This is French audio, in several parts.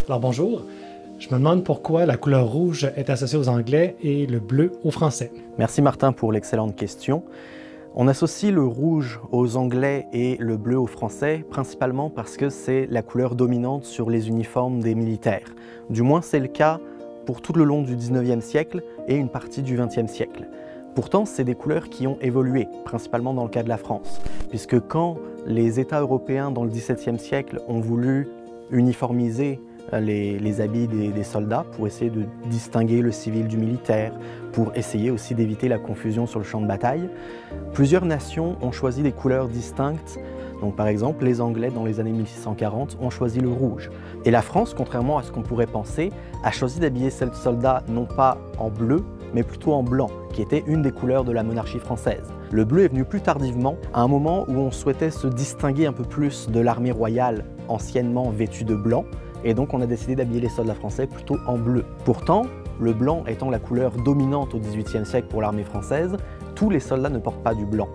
Alors bonjour, je me demande pourquoi la couleur rouge est associée aux Anglais et le bleu aux Français. Merci Martin pour l'excellente question. On associe le rouge aux Anglais et le bleu aux Français, principalement parce que c'est la couleur dominante sur les uniformes des militaires. Du moins c'est le cas pour tout le long du 19e siècle et une partie du 20e siècle. Pourtant, c'est des couleurs qui ont évolué, principalement dans le cas de la France, puisque quand les États européens dans le XVIIe siècle ont voulu uniformiser les habits des soldats pour essayer de distinguer le civil du militaire, pour essayer aussi d'éviter la confusion sur le champ de bataille, plusieurs nations ont choisi des couleurs distinctes. Donc par exemple, les Anglais dans les années 1640 ont choisi le rouge. Et la France, contrairement à ce qu'on pourrait penser, a choisi d'habiller ses soldats non pas en bleu, mais plutôt en blanc, qui était une des couleurs de la monarchie française. Le bleu est venu plus tardivement, à un moment où on souhaitait se distinguer un peu plus de l'armée royale, anciennement vêtue de blanc, et donc on a décidé d'habiller les soldats français plutôt en bleu. Pourtant, le blanc étant la couleur dominante au XVIIIe siècle pour l'armée française, tous les soldats ne portent pas du blanc.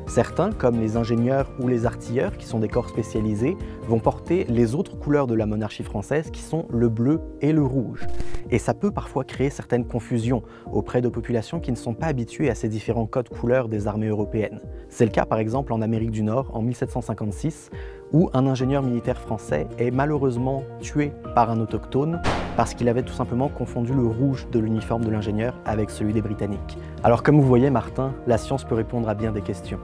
Certains, comme les ingénieurs ou les artilleurs, qui sont des corps spécialisés, vont porter les autres couleurs de la monarchie française, qui sont le bleu et le rouge. Et ça peut parfois créer certaines confusions auprès de populations qui ne sont pas habituées à ces différents codes couleurs des armées européennes. C'est le cas par exemple en Amérique du Nord, en 1756, où un ingénieur militaire français est malheureusement tué par un autochtone parce qu'il avait tout simplement confondu le rouge de l'uniforme de l'ingénieur avec celui des Britanniques. Alors comme vous voyez Martin, la science peut répondre à bien des questions.